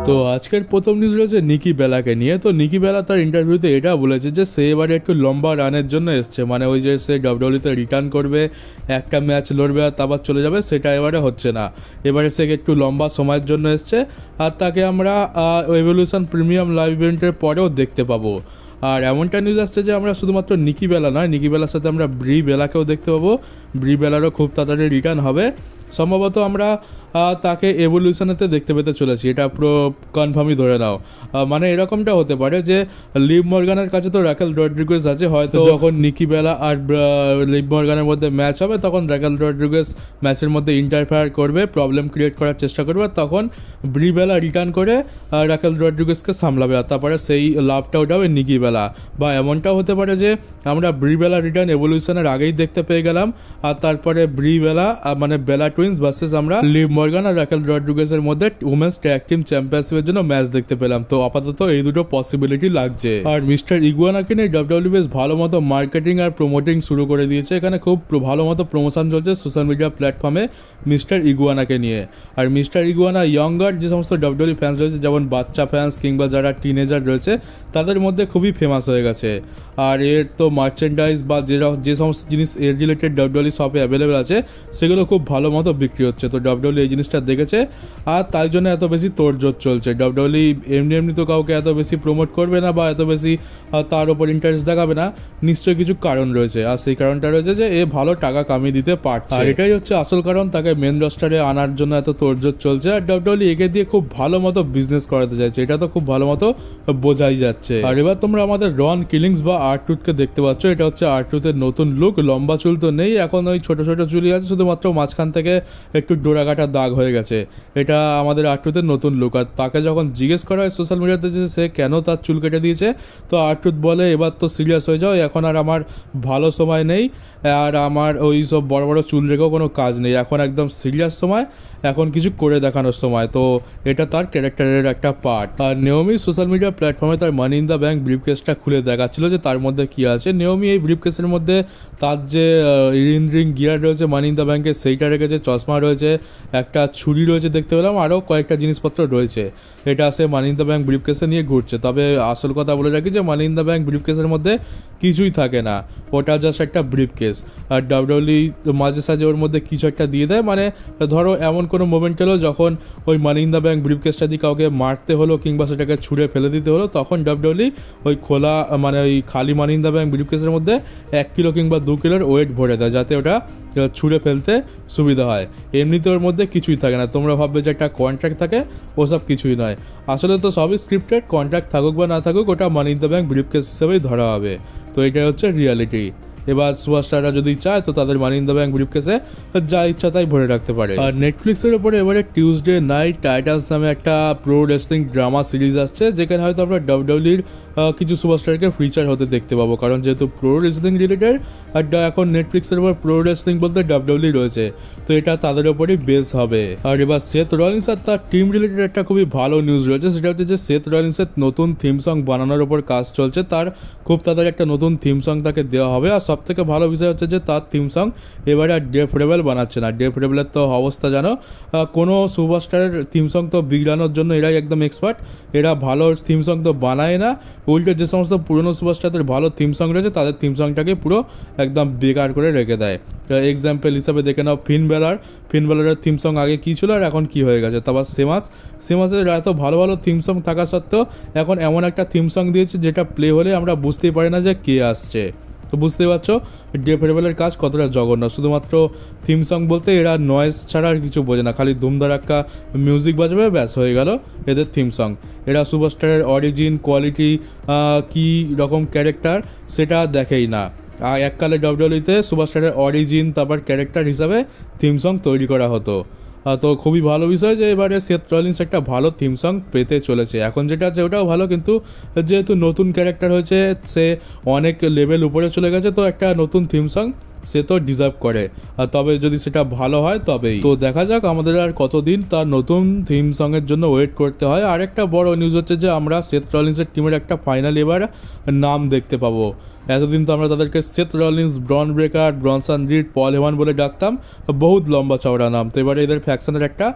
তো আজকের প্রথম নিউজ রয়েছে নিকি বেলাকে নিয়ে। তো নিকি বেলা তার ইন্টারভিউতে এটা বলেছে যে সে এবারে একটু লম্বা রানের জন্য এসছে, মানে ওই যে সে ডাব্লিউডব্লিউতে রিটার্ন করবে, একটা ম্যাচ লড়বে আর তারপর চলে যাবে, সেটা এবারে হচ্ছে না। এবারে সে একটু লম্বা সময়ের জন্য এসছে আর তাকে আমরা এভলিউশন প্রিমিয়াম লাইভ ইভেন্টের পরেও দেখতে পাবো। আর এমনটা নিউজ আসছে যে আমরা শুধুমাত্র নিকি বেলা নয়, নিকি বেলার সাথে আমরা ব্রি বেলাকেও দেখতে পাবো। ব্রি বেলারও খুব তাড়াতাড়ি রিটার্ন হবে, সম্ভবত আমরা তাকে এভলিউশনেতে দেখতে পেতে চলেছি, এটা পুরো কনফার্মই ধরে নাও। মানে এরকমটা হতে পারে যে লিভ মর্গানের কাছে তো র্যাকেল রড্রিগুয়েজ আছে, হয়তো যখন নিকি বেলা আর লিভ মর্গানের মধ্যে ম্যাচ হবে তখন র্যাকেল রড্রিগুয়েজ ম্যাচের মধ্যে ইন্টারফেয়ার করবে, প্রবলেম ক্রিয়েট করার চেষ্টা করবে, তখন ব্রি বেলা রিটার্ন করে র্যাকেল রড্রিগুয়েজকে সামলাবে আর তারপরে সেই লাভটা ওঠাবে নিকি বেলা। বা এমনটাও হতে পারে যে আমরা ব্রি বেলা রিটার্ন এভলিউশনের আগেই দেখতে পেয়ে গেলাম আর তারপরে ব্রি বেলা মানে বেলা টুইন্স ভার্সেস আমরা লিভ মর্গান আর র্যাকেল রড্রিগুয়েজের মধ্যে উমেন্স ট্যাগ টিম চ্যাম্পিয়নশিপের জন্য ম্যাচ দেখতে পেলাম। তো আপাতত এই দুটো পসিবিলিটি লাগছে। আর মিস্টার ইগুয়ানাকে নিয়ে ডাব্লিউডব্লিউ বেশ ভালো মতো মার্কেটিং আর প্রমোটিং শুরু করে দিয়েছে, এখানে খুব ভালো মতো প্রমোশন চলছে সোশ্যাল মিডিয়া প্ল্যাটফর্মে মিস্টার ইগুয়ানাকে নিয়ে। আর মিস্টার ইগুয়ানা ইয়ঙ্গার যে সমস্ত ডাব্লিউডব্লিউ ফ্যান্স রয়েছে, যেমন বাচ্চা ফ্যান্স কিংবা যারা টিনেজার রয়েছে, তাদের মধ্যে খুবই ফেমাস হয়ে গেছে। আর এর তো মার্চেন্ডাইজ বা যে সমস্ত জিনিস এর রিলেটেড ডাব্লিউডব্লিউ শপে অ্যাভেলেবেল আছে সেগুলো খুব ভালো মতো বিক্রি হচ্ছে। তো ডাব্লিউডব্লিউ এই জিনিসটা দেখেছে আর তাই জন্য এত বেশি তোড়জোড় চলছে। ডাব্লিউডব্লিউ এমনি তো কাউকে এত বেশি প্রমোট করবে না বা এত বেশি তার উপর ইন্টারেস্ট দেখাবে না, নিশ্চয়ই কিছু কারণ রয়েছে। আর সেই কারণটা রয়েছে যে এ ভালো টাকা কামিয়ে দিতে পারছে, আর এটাই হচ্ছে আসল কারণ তাকে মেন রস্টারে আনার জন্য এত তোড়জোড় চলছে। আর ডাব্লিউডব্লিউ একে দিয়ে খুব ভালো মতো বিজনেস করাতে চাইছে, এটা তো খুব ভালো মতো বোঝাই যাচ্ছে। আর এবার তোমরা আমাদের রন কিলিংস বা আরট্রুথকে দেখতে পাচ্ছ, এটা হচ্ছে আরট্রুথের নতুন লুক। লম্বা চুল তো নেই, এখন ওই ছোট ছোট চুলই আছে, শুধুমাত্র মাঝখান থেকে একটু ডোরা কাটা দাগ হয়ে গেছে। এটা আমাদের আরট্রুথের নতুন লুক। আর তাকে যখন জিজ্ঞেস করা হয় সোশ্যাল মিডিয়াতে যে সে কেন তার চুল কেটে দিয়েছে, তো আরট্রুথ বলে এবার তো সিরিয়াস হয়ে যাও, এখন আর আমার ভালো সময় নেই আর আমার ওই সব বড় বড় চুল রেখেও কোনো কাজ নেই, এখন একদম সিরিয়াস সময়, এখন কিছু করে দেখানোর সময়। তো এটা তার ক্যারেক্টারের একটা পার্ট। আর নেওমি সোশ্যাল মিডিয়া প্ল্যাটফর্মে তার মানি ইন দ্য ব্যাংক ব্রিফকেসটা খুলে দেখাচ্ছিল যে তার মধ্যে কি আছে। নেওমি এই ব্রিফকেসের মধ্যে তার যে রিং গিয়ার রয়েছে মানি ইন দ্য ব্যাংকে সেইটা রেখেছে, চশমা রয়েছে, একটা ছুরি রয়েছে দেখতে পেলাম, আরও কয়েকটা জিনিসপত্র রয়েছে। এটা সে মানি ইন দ্য ব্যাংক ব্রিফকেসে নিয়ে ঘুরছে। তবে আসল কথা বলে রাখি যে মানি ইন দ্য ব্যাংক ব্রিফকেসের মধ্যে কিছুই থাকে না, ওটা জাস্ট একটা ব্রিফকেস। আর ডাব্লিউডব্লিউ মাঝে সাঝে ওর মধ্যে কিছু একটা দিয়ে দেয়, মানে ধরো এমন কোনো মোমেন্ট হলো যখন ওই মানি ইন দ্য ব্যাংক ব্রিফকেসটা দিয়ে কাউকে মারতে হলো কিংবা সেটাকে ছুঁড়ে ফেলে দিতে হলো, তখন ডাব্লিউডব্লিউ ওই খোলা মানে ওই খালি মানি ইন দ্য ব্যাংক ব্রিফকেসের মধ্যে 1 কিলো কিংবা 2 কিলোর ওয়েট ভরে দেয়, যাতে ওটা ছুঁড়ে ফেলতে সুবিধা হয়। এমনিতে ওর মধ্যে কিছুই থাকে না, তোমরা ভাববে যে একটা কন্ট্রাক্ট থাকে, ওসব কিছুই নয়। আসলে তো সবই স্ক্রিপ্টেড, কন্ট্রাক্ট থাকুক বা না থাকুক ওটা মানি ইন দ্য ব্যাংক ব্রিফকেস হিসেবেই ধরা হবে। তো এটাই হচ্ছে রিয়ালিটি। এবার সুপারস্টাররা যদি চায় তো তাদের মানি ইন দ্য ব্যাংক ব্রিফকেসে যা ইচ্ছা তাই ভরে রাখতে পারে। আর নেটফ্লিক্সের উপরে এবারে টিউসডে নাইট টাইটান্স নামে একটা প্রো রেসলিং ড্রামা সিরিজ আসছে, যেখানে হয়তো আমরা ডাব্লিউডব্লিউর কিছু সুপারস্টারকে ফিচার হতে দেখতে পাবো, কারণ যেহেতু প্রো রেসলিং রিলেটেড আর এখন নেটফ্লিক্সের উপর প্রো রেসলিং বলতে ডাব্লিউডব্লিউ রয়েছে, তো এটা তাদের উপরই বেস হবে। আর এবার সেথ রলিন্স আর তার টিম রিলেটেড একটা খুবই ভালো নিউজ রয়েছে, সেটা হচ্ছে যে সেথ রলিন্সের নতুন থিম সং বানানোর উপর কাজ চলছে, তার খুব তাড়াতাড়ি একটা নতুন থিম সং তাকে দেওয়া হবে। আর সব থেকে ভালো বিষয় হচ্ছে যে তার থিম সং এবারে আর ডেফ রেবেল বানাচ্ছে না। ডেফ রেবেলের তো অবস্থা জানো, কোনো সুপারস্টারের থিম সং তো বিগড়ানোর জন্য এরাই একদম এক্সপার্ট, এরা ভালো থিম সং তো বানায় না, উল্টে যে সমস্ত পুরনো সুপারস্টারদের ভালো থিম সং রয়েছে তাদের থিম সংটাকে পুরো একদম বেকার করে রেখে দেয়। এক্সাম্পল হিসাবে দেখে নাও ফিন বেলারের থিম সং আগে কী ছিল আর এখন কী হয়ে গেছে। তারপর সেমাসের এত ভালো ভালো থিম সং থাকা সত্ত্বেও এখন এমন একটা থিম সং দিয়েছে যেটা প্লে হলে আমরা বুঝতেই পারি না যে কে আসছে। তো বুঝতেই পারছো ডেফ রেবেলের কাজ কতটা জঘন্য, শুধুমাত্র থিম সং বলতে এরা নয়েজ ছাড়া আর কিছু বোঝে না, খালি ধুমধারাক্কা মিউজিক বাজবে, ব্যাস হয়ে গেল এদের থিম সং। এরা সুপারস্টারের অরিজিন, কোয়ালিটি, কী রকম ক্যারেক্টার সেটা দেখেই না। আর এককালে ডাব্লিউডব্লিউতে সুপারস্টারের অরিজিন তারপর ক্যারেক্টার হিসাবে থিম সং তৈরি করা হতো। তো খুবই ভালো বিষয় যে এবারে সেথ রলিন্স একটা ভালো থিম সং পেতে চলেছে। এখন যেটা আছে ওটাও ভালো, কিন্তু যেহেতু নতুন ক্যারেক্টার হয়েছে, সে অনেক লেভেল উপরে চলে গেছে, তো একটা নতুন থিম সং সে তো ডিজার্ভ করে। তবে যদি সেটা ভালো হয় তবেই। তো দেখা যাক আমাদের আর কতদিন তার নতুন থিম সঙের জন্য ওয়েট করতে হয়। আর একটা বড় নিউজ হচ্ছে যে আমরা সেথ রলিন্সের টিমের একটা ফাইনাল এবার নাম দেখতে পাবো, এতদিন তো আমরা তাদেরকে Seth Rollins, Bron Breakker, Bronson Reed, Paul Heyman বলে ডাকতাম, বহুত লম্বা চওড়া নাম। তো এবারে এদের ফ্যাকশনের একটা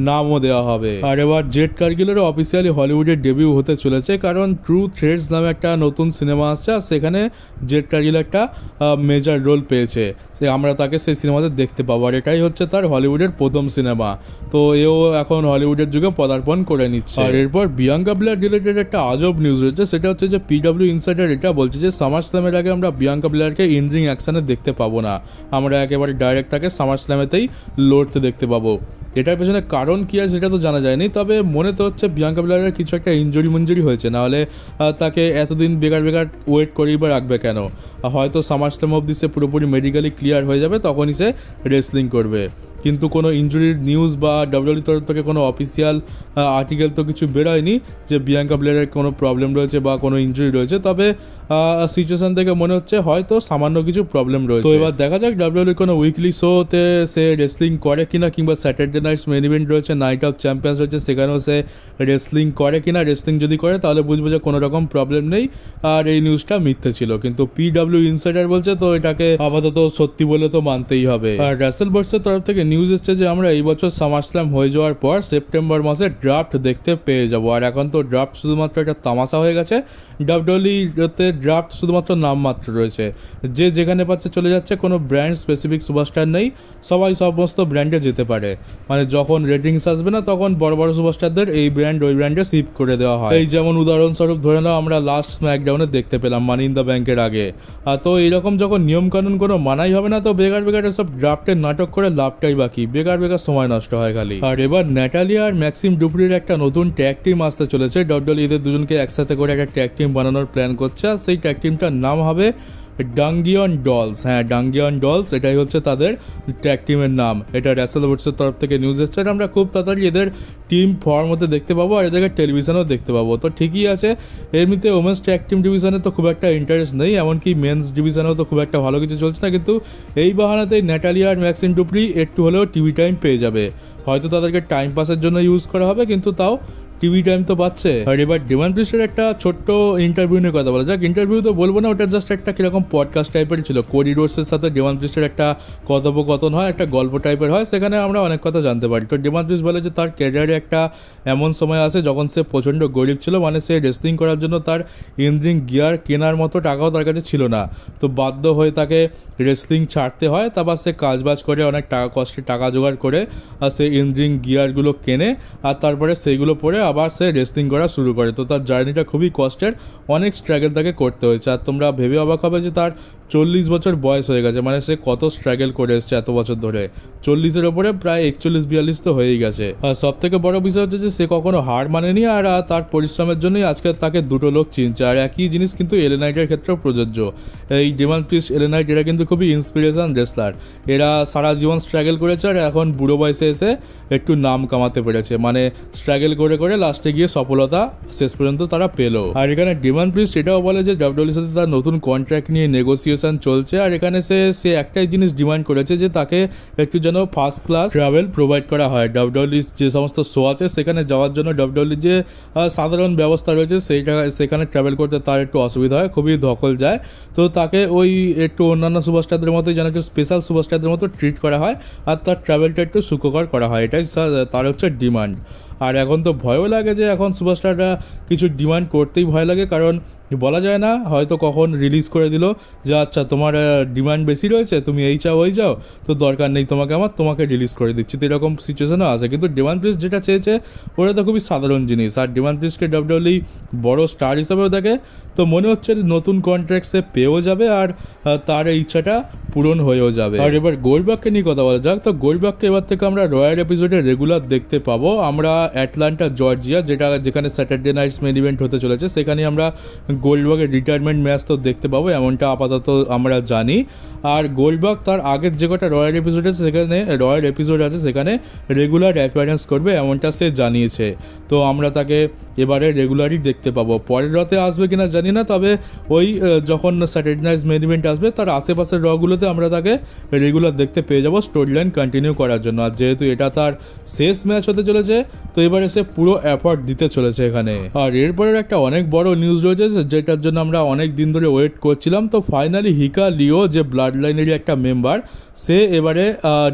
নামও দেওয়া হবে। আর এবার জেড কারগিলেরও অফিসিয়ালি হলিউডের ডেবিউ হতে চলেছে, কারণ ট্রু থ্রেডস নামে একটা নতুন সিনেমা আসছে আর সেখানে জেড কারগিল একটা মেজর রোল পেয়েছে। আমরা তাকে সেই সিনেমাতে দেখতে পাবো, আর এটাই হচ্ছে তার হলিউডের প্রথম সিনেমা। তো এও এখন হলিউডের যুগে পদার্পণ করে নিচ্ছে। আর এরপর বিয়াঙ্কা ব্লেয়ার রিলেটেড একটা আজব নিউজ রয়েছে, সেটা হচ্ছে যে পিডব্লিউ ইনসাইডার এটা বলছে যে সামার স্ল্যামের আগে আমরা বিয়াঙ্কা ব্লেয়ারকে ইন রিং অ্যাকশনে দেখতে পাবো না, আমরা একেবারে ডাইরেক্ট তাকে সামার স্ল্যামেতেই লড়তে দেখতে পাবো। এটার পেছনে কারণ কি আছে সেটা তো জানা যায়নি, তবে মনে তো হচ্ছে বিয়াঙ্কা ব্লেয়ারের কিছু একটা ইঞ্জুরি হয়েছে, নাহলে তাকে এতদিন বেকার ওয়েট করেই বা রাখবে কেন? হয়তো সামার স্ল্যাম অবধি সে পুরোপুরি মেডিকেলি ক্লিয়ার হয়ে যাবে, তখনই সে রেসলিং করবে। কিন্তু কোনো ইঞ্জুরির নিউজ বা ডাব্লিউডব্লিউই তরফ থেকে কোনো অফিসিয়াল আর্টিকেল তো কিছু বেরোয়নি যে বিয়াঙ্কা ব্লেয়ারের কোনো প্রবলেম রয়েছে বা কোনো ইঞ্জুরি রয়েছে, তবে সিচুয়েশন থেকে মনে হচ্ছে হয়তো সামান্য কিছু প্রবলেম রয়েছে। তো এবার দেখা যাক ডাব্লিউডব্লিউই কোনো উইকলি শোতে সে রেসলিং করে কিনা, কিংবা স্যাটারডে নাইটস মেইন ইভেন্ট রয়েছে, নাইট অফ চ্যাম্পিয়ন্স রয়েছে, সেখানেও সে রেসলিং করে কিনা। রেসলিং যদি করে তাহলে বুঝবো যে কোনো রকম প্রবলেম নেই আর এই নিউজটা মিথ্যে ছিল, কিন্তু পিডব্লিউ ইনসাইডার বলছে, তো এটাকে আপাতত সত্যি বলে তো মানতেই হবে। আর রাসেল বার্সের তরফ থেকে নিউজ এসছে যে আমরা এই বছর সামার স্ল্যাম হয়ে যাওয়ার পর সেপ্টেম্বর মাসে ড্রাফট দেখতে পেয়ে যাবো। আর এখন তো ড্রাফট শুধুমাত্র একটা তামাশা হয়ে গেছে, ডাব্লিউডব্লিউইতে ড্রাফট শুধুমাত্র নামমাত্র রয়েছে, যে যেখানে পাচ্ছে চলে যাচ্ছে, কোনো ব্র্যান্ড স্পেসিফিক সুপারস্টার নেই, সবাই সমস্ত ব্র্যান্ডে যেতে পারে। মানে যখন রেটিংস আসবে না তখন বড় বড় সুপারস্টারদের এই ব্র্যান্ড ওই ব্র্যান্ডে শিফট করে দেওয়া হয়। এই যেমন উদাহরণস্বরূপ ধরে নাও আমরা লাস্ট স্ম্যাকডাউনে দেখতে পেলাম মানি ইন দ্য ব্যাংকের আগে। তো এইরকম যখন নিয়মকানুন কোনো মানাই হবে না, তো বেকার সব ড্রাফটের নাটক করে লাভটাই বাকি, বেকার সময় নষ্ট হয় খালি। আর এবার ন্যাটালিয়া আর ম্যাক্সিম ডুপ্রির একটা নতুন ট্যাগ টিম আসতে চলেছে। ডাব্লিউডব্লিউই এদের দুজনকে একসাথে করে একটা ট্যাগ টিম বানানোর প্ল্যান করছে, আর সেই ট্যাগ টিমটার নাম হবে ডাঙ্গিয়ন ডলস। হ্যাঁ, ডাঙ্গিয়ন ডলস, এটাই হচ্ছে তাদের ট্যাগ টিমের নাম। এটা র্যাসেল ওয়াটসের তরফ থেকে নিউজ এসছে, আমরা খুব তাড়াতাড়ি এদের টিম ফর্ম হতে দেখতে পাবো আর এদেরকে টেলিভিশনেও দেখতে পাবো। তো ঠিকই আছে, এমনিতে ওমেন্স ট্যাগ টিম ডিভিশনে তো খুব একটা ইন্টারেস্ট নেই, এমনকি মেন্স ডিভিশনেও তো খুব একটা ভালো কিছু চলছে না, কিন্তু এই বাহানাতেই ন্যাটালিয়া আর ম্যাক্সিম ডুপ্রি একটু হলেও টিভি টাইম পেয়ে যাবে। হয়তো তাদেরকে টাইম পাসের জন্য ইউজ করা হবে, কিন্তু তাও টিভি টাইম তো পাচ্ছে। আর এবার ডেমান প্রিস্টের একটা ছোট্ট ইন্টারভিউ নিয়ে কথা বলা যাক। ইন্টারভিউ তো বলবো না, ওটা জাস্ট একটা কিরকম পডকাস্ট টাইপের ছিল। কোডি রোডসের সাথে ডেমান প্রিস্টের একটা কথোপকথন হয়, একটা গল্প টাইপের হয়, সেখানে আমরা অনেক কথা জানতে পারি। তো ডেমান প্রিস্ট বলে যে তার ক্যারিয়ারে একটা এমন সময় আছে যখন সে প্রচণ্ড গরিব ছিল, মানে সে রেসলিং করার জন্য তার ইনরিং গিয়ার কেনার মতো টাকাও তার কাছে ছিল না। তো বাধ্য হয়ে তাকে রেসলিং ছাড়তে হয়, তারপর সে কাজবাজ করে অনেক কষ্টে টাকা জোগাড় করে সে ইনরিং গিয়ারগুলো কেনে, আর তারপরে সেইগুলো পরে আবার সে রেসলিং করা শুরু করে। তো তার জার্নিটা খুবই কষ্টের, অনেক স্ট্রাগল তাকে করতে হয়েছে। আর তোমরা ভেবে অবাক হবে যে তার 40 বছর বয়স হয়ে গেছে, মানে সে কত স্ট্রাগল করে এসছে এত বছর ধরে। 40-এর ওপরে প্রায় 41-42 তো হয়েই গেছে। আর সব থেকে বড় বিষয় হচ্ছে যে সে কখনো হার মানেনি, আর তার পরিশ্রমের জন্যই আজকে তাকে দুটো লোক চিনছে। আর একই জিনিস কিন্তু এলএ নাইটের ক্ষেত্রেও প্রযোজ্য। এই ডেমান প্রিস্ট, এলএ নাইট, এরা কিন্তু খুবই ইন্সপিরেশন রেসলার। এরা সারা জীবন স্ট্রাগল করেছে আর এখন বুড়ো বয়সে এসে একটু নাম কামাতে পেরেছে, মানে স্ট্রাগল করে করে লাস্টে গিয়ে সফলতা শেষ পর্যন্ত তারা পেলো। আর এখানে ডেমান প্রিস্ট এটাও বলে যে ডাব্লিউডব্লিউইর সাথে তার নতুন কন্ট্রাক্ট নিয়ে নেগোসিয়েশন চলছে, আর এখানে সে একটাই জিনিস ডিমান্ড করেছে যে তাকে একটু যেন ফার্স্ট ক্লাস ট্রাভেল প্রোভাইড করা হয়। ডাব্লিউডব্লিউইর যে সমস্ত শো আছে সেখানে যাওয়ার জন্য ডাব্লিউডব্লিউইর যে সাধারণ ব্যবস্থা রয়েছে সেখানে ট্রাভেল করতে তার একটু অসুবিধা হয়, খুবই ধকল যায়। তো তাকে ওই একটু অন্যান্য সুপারস্টারদের মতো যেন একটু স্পেশাল সুপারস্টারদের মতো ট্রিট করা হয়, আর তার ট্রাভেলটা একটু সুখকর করা হয়, এটাই তার হচ্ছে ডিমান্ড। আর এখন তো ভয়ও লাগে যে এখন সুপারস্টাররা কিছু ডিমান্ড করতেই ভয় লাগে, কারণ বলা যায় না হয়তো কখন রিলিজ করে দিল যে আচ্ছা তোমার ডিমান্ড বেশি রয়েছে, তুমি এই চাও ওই যাও, তো দরকার নেই তোমাকে রিলিজ করে দিচ্ছি। তো এরকম সিচুয়েশনও আছে, কিন্তু ডেমান প্রিস্ট যেটা চেয়েছে ওটা তো খুবই সাধারণ জিনিস। আর ডেমান প্রিস্টকে ডাব্লিউডব্লিউই বড় স্টার হিসেবেও দেখে, তো মনে হচ্ছে নতুন কন্ট্রাক্ট সে পেয়েও যাবে আর তার এই ইচ্ছাটা পূরণ হয়েও যাবে। আর এবার গোল্ডবার্গকে নিয়ে কথা বলা যাক। তো গোল্ডবার্গকে এবার থেকে আমরা রয়্যাল এপিসোডে রেগুলার দেখতে পাবো। আমরা অ্যাটলান্টা জর্জিয়া, যেখানে স্যাটারডে নাইটস মেইন ইভেন্ট হতে চলেছে, সেখানে আমরা গোল্ডবার্গের রিটায়ারমেন্ট ম্যাচ তো দেখতে পাবো, এমনটা আপাতত আমরা জানি। আর গোল্ডবার্গ তার আগের যে কটা রয়্যাল এপিসোড আছে সেখানে রেগুলার অ্যাপিয়ারেন্স করবে, এমনটা সে জানিয়েছে। তো আমরা তাকে এবারে রেগুলারই দেখতে পাবো। পরের রাতে আসবে কিনা জানি না, তবে ওই যখন স্যাটারডে নাইটস মেইন ইভেন্ট আসবে তার আশেপাশের রগুলোতে আমরা তাকে রেগুলার দেখতে পেয়ে যাবো স্টোরি লাইন কন্টিনিউ করার জন্য। আর যেহেতু এটা তার শেষ ম্যাচ হতে চলেছে, তো এবারে সে পুরো এফর্ট দিতে চলেছে এখানে। আর এরপরের একটা অনেক বড় নিউজ রয়েছে, যেটার জন্য আমরা অনেক দিন ধরে ওয়েট করছিলাম। তো ফাইনালি হিকা লিও যে ব্লাড লাইনেরই একটা মেম্বার, সে এবারে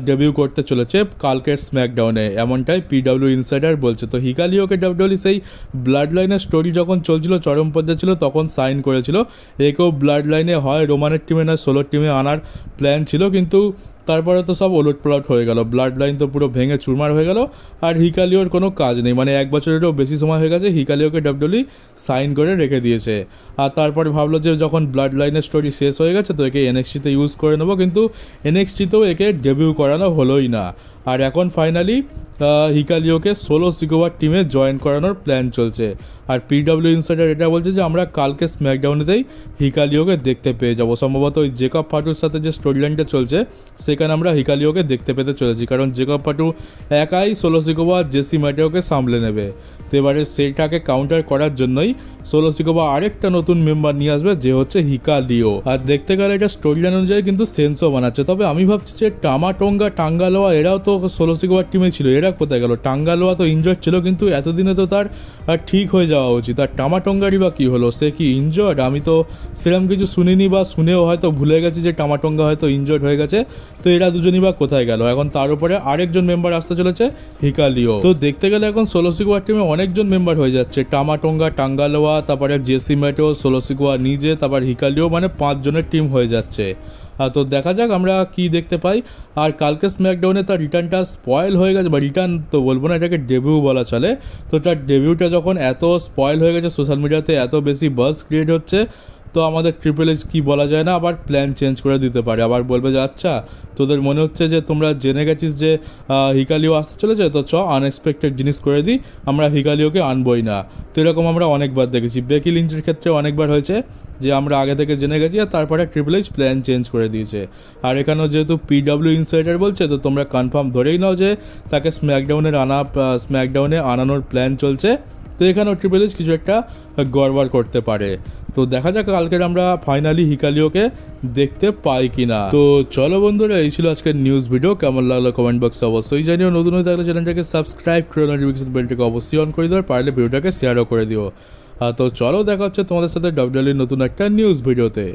ডেবিউ করতে চলেছে কালকের স্ম্যাকডাউনে, এমনটাই পিডব্লিউ ইনসাইডার বলছে। তো হিকা লিওকে ডাব্লিউডব্লিউই সেই ব্লাড লাইনের স্টোরি যখন চলছিল, চরম পর্যায়ে ছিল, তখন সাইন করেছিল। একেও ব্লাড লাইনে হয় রোমানের টিমে না সোলোর টিমে আনার প্ল্যান ছিল, কিন্তু তারপরে তো সব ওলট পালট হয়ে গেল, ব্লাড লাইন তো পুরো ভেঙে চুরমার হয়ে গেল, আর হিকা লিওর কোনো কাজ নেই। মানে 1 বছরেরও বেশি সময় হয়ে গেছে হিকা লিওকে ডাব্লিউডব্লিউই সাইন করে রেখে দিয়েছে। আর তারপরে ভাবলো যে যখন ব্লাড লাইনের স্টোরি শেষ হয়ে গেছে তো একে এনএক্সটিতে ইউজ করে নেবো, কিন্তু এনএক্সটিতেও একে ডেবিউ করানো হলোই না। আর এখন ফাইনালি হিকা লিওকে সোলো সিকোবার টিমে জয়েন করানোর প্ল্যান চলছে। আর পিডব্লিউ ইনসাইডার এটা বলছে যে আমরা কালকে স্ম্যাকডাউনেতেই হিকা লিওকে দেখতে পেয়ে যাবো। সম্ভবত ওই জেকব ফাটুর সাথে যে স্টোরি লাইনটা চলছে সেখানে আমরা হিকা লিওকে দেখতে পেতে চলেছি, কারণ জেকব ফাটু একাই সোলো সিকোবা জেসি ম্যাটেওকে সামলে নেবে। তো এবারে সেইটাকে কাউন্টার করার জন্যই সোলো সিকোবা আরেকটা নতুন মেম্বার নিয়ে আসবে, যে হচ্ছে হিকা লিও। আর দেখতে গেলে এটা স্টোরি লাইন অনুযায়ী কিন্তু সেন্সও বানাচ্ছে। তবে আমি ভাবছি যে টামাটোঙ্গা টাঙ্গালোয়া এরাও তো সোলো সিকোবার টিমে ছিল, এরা কোথায় গেল? টাঙ্গালোয়া তো ইনজয়ার্ড ছিল, কিন্তু এতদিনে তো তার ঠিক হয়ে যাওয়া উচিত। আর টামাটোঙ্গারই বা কী হলো? সে কি ইনজয়ার্ড? আমি তো সেরকম কিছু শুনিনি, বা শুনেও হয়তো ভুলে গেছি যে টামাটোঙ্গা হয়তো ইনজয়ার্ড হয়ে গেছে। তো এরা দুজনই বা কোথায় গেল? এখন তার উপরে আরেকজন মেম্বার আসতে চলেছে হিকা লিও। তো দেখতে গেলে এখন সোলো সিকোবার টিমে অনেকজন মেম্বার হয়ে যাচ্ছে, টামাটোঙ্গা টাঙ্গালোয়া, তারপরে জেসি ম্যাটেও, সোলো সিকোয়া নিজে, তারপর হিকা লিও, মানে 5 জনের টিম হয়ে যাচ্ছে। তো দেখা যাক আমরা কি দেখতে পাই। আর কালকে স্ম্যাকডাউনে তার রিটার্নটা স্পয়েল হয়ে গেছে, বা রিটার্ন তো বলবো না, এটাকে ডেবিউ বলা চলে। তো তার ডেবিউটা যখন এত স্পয়েল হয়ে গেছে, সোশ্যাল মিডিয়াতে এত বেশি বাজ ক্রিয়েট হচ্ছে, তো আমাদের ট্রিপল এইচ কি বলা যায় না, আবার প্ল্যান চেঞ্জ করে দিতে পারে। আবার বলবে যে আচ্ছা তোদের মনে হচ্ছে যে তোমরা জেনে গেছিস যে হিকা লিও আসতে চলেছে, তো আনএক্সপেক্টেড জিনিস করে দিই, আমরা হিকা লিওকে আনবই না। তো এরকম আমরা অনেকবার দেখেছি, বেকি লিঞ্চের ক্ষেত্রে অনেকবার হয়েছে যে আমরা আগে থেকে জেনে গেছি আর তারপরে ট্রিপল এইচ প্ল্যান চেঞ্জ করে দিয়েছে। আর এখানেও যেহেতু পিডব্লিউ ইনসাইডার বলছে, তো তোমরা কনফার্ম ধরেই নাও যে তাকে স্ম্যাকডাউনে আনানোর প্ল্যান চলছে। তো এখানেও ট্রিপল এইচ কিছু একটা গড়বড় করতে পারে। তো দেখা যাক কালকের আমরা ফাইনালি হিকা লিওকে দেখতে পাই কিনা। তো চলো বন্ধুরা, এই ছিল আজকের নিউজ ভিডিও। কেমন লাগলো কমেন্ট বক্সে অবশ্যই জানিও। নতুন হয়ে থাকলে চ্যানেলটাকে সাবস্ক্রাইব করে নোটিফিকেশন বেলটাকে অবশ্যই অন করে দিও, পারলে ভিডিওটাকে শেয়ারও করে দিও। তো চলো দেখা হচ্ছে তোমাদের সাথে ডাব্লিউডব্লিউইর নতুন একটা নিউজ ভিডিওতে।